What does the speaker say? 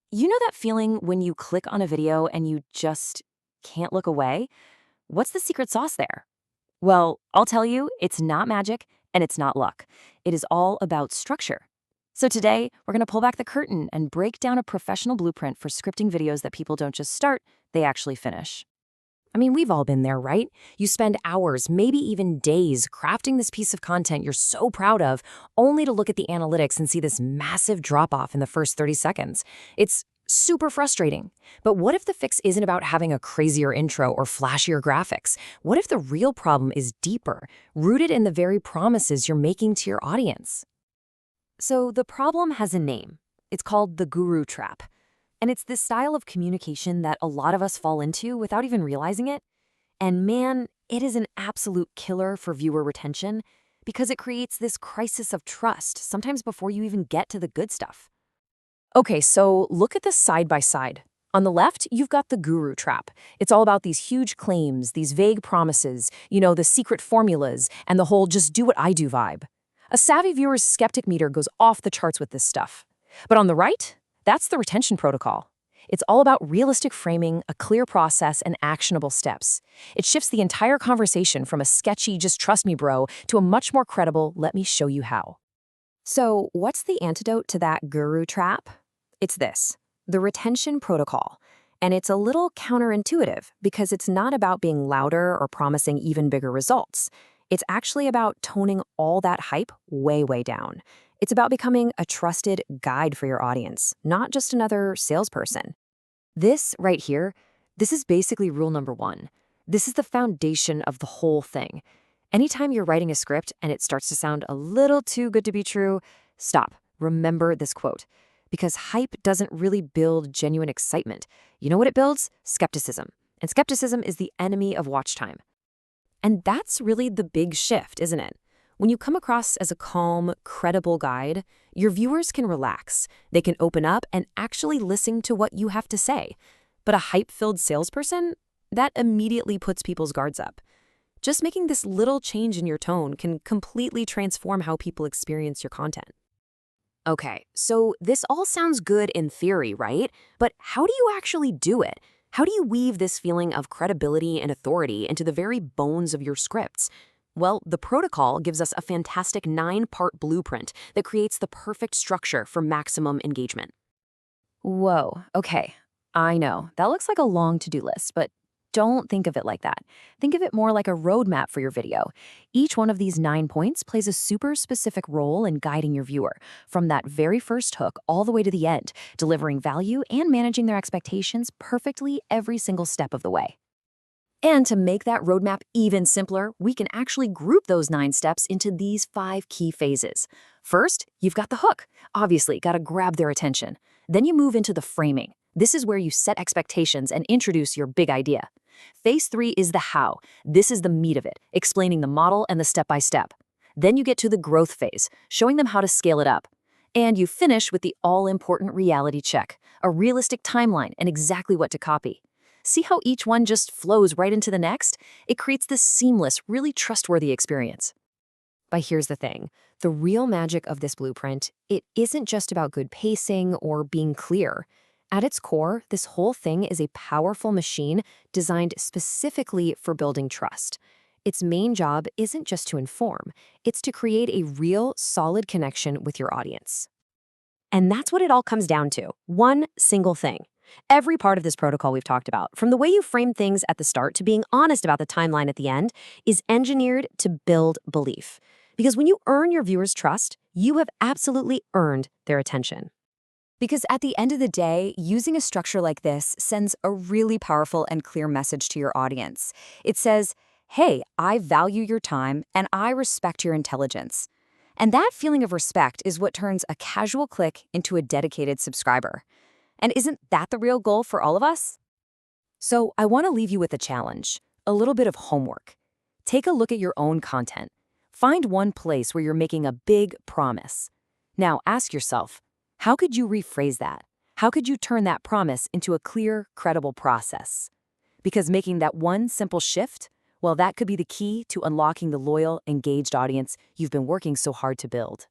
You know that feeling when you click on a video and you just can't look away? What's the secret sauce there? Well, I'll tell you, it's not magic and it's not luck. It is all about structure. So today, we're going to pull back the curtain and break down a professional blueprint for scripting videos that people don't just start, they actually finish. I mean, we've all been there, right? You spend hours, maybe even days, crafting this piece of content you're so proud of, only to look at the analytics and see this massive drop-off in the first 30 seconds. It's super frustrating. But what if the fix isn't about having a crazier intro or flashier graphics? What if the real problem is deeper, rooted in the very promises you're making to your audience? So the problem has a name. It's called the guru trap. And it's this style of communication that a lot of us fall into without even realizing it. And man, it is an absolute killer for viewer retention because it creates this crisis of trust, sometimes before you even get to the good stuff. Okay, so look at this side by side. On the left, you've got the guru trap. It's all about these huge claims, these vague promises, the secret formulas, and the whole just do what I do vibe. A savvy viewer's skeptic meter goes off the charts with this stuff. But on the right, that's the retention protocol. It's all about realistic framing, a clear process, and actionable steps. It shifts the entire conversation from a sketchy, just trust me, bro, to a much more credible, let me show you how. So, what's the antidote to that guru trap? It's this, the retention protocol. And it's a little counterintuitive because it's not about being louder or promising even bigger results. It's actually about toning all that hype way, way down. It's about becoming a trusted guide for your audience, not just another salesperson. This right here, this is basically rule number one. This is the foundation of the whole thing. Anytime you're writing a script and it starts to sound a little too good to be true, stop. Remember this quote. Because hype doesn't really build genuine excitement. You know what it builds? Skepticism. And skepticism is the enemy of watch time. And that's really the big shift, isn't it? When you come across as a calm, credible guide, your viewers can relax. They can open up and actually listen to what you have to say. But a hype-filled salesperson, that immediately puts people's guards up. Just making this little change in your tone can completely transform how people experience your content. Okay, so this all sounds good in theory, right? But how do you actually do it? How do you weave this feeling of credibility and authority into the very bones of your scripts? Well, the protocol gives us a fantastic 9-part blueprint that creates the perfect structure for maximum engagement. Whoa, okay. I know, that looks like a long to-do list, but don't think of it like that. Think of it more like a roadmap for your video. Each one of these 9 points plays a super specific role in guiding your viewer, from that very first hook all the way to the end, delivering value and managing their expectations perfectly every single step of the way. And to make that roadmap even simpler, we can actually group those 9 steps into these 5 key phases. First, you've got the hook. Obviously, gotta grab their attention. Then you move into the framing. This is where you set expectations and introduce your big idea. Phase 3 is the how. This is the meat of it, explaining the model and the step-by-step. Then you get to the growth phase, showing them how to scale it up. And you finish with the all-important reality check, a realistic timeline and exactly what to copy. See how each one just flows right into the next? It creates this seamless, really trustworthy experience. But here's the thing. The real magic of this blueprint, it isn't just about good pacing or being clear. At its core, this whole thing is a powerful machine designed specifically for building trust. Its main job isn't just to inform, it's to create a real, solid connection with your audience. And that's what it all comes down to, one single thing. Every part of this protocol we've talked about, from the way you frame things at the start to being honest about the timeline at the end, is engineered to build belief. Because when you earn your viewers' trust, you have absolutely earned their attention. Because at the end of the day, using a structure like this sends a really powerful and clear message to your audience. It says, hey, I value your time and I respect your intelligence. And that feeling of respect is what turns a casual click into a dedicated subscriber. And isn't that the real goal for all of us? So I want to leave you with a challenge, a little bit of homework. Take a look at your own content. Find one place where you're making a big promise. Now ask yourself, how could you rephrase that? How could you turn that promise into a clear, credible process? Because making that one simple shift, well, that could be the key to unlocking the loyal, engaged audience you've been working so hard to build.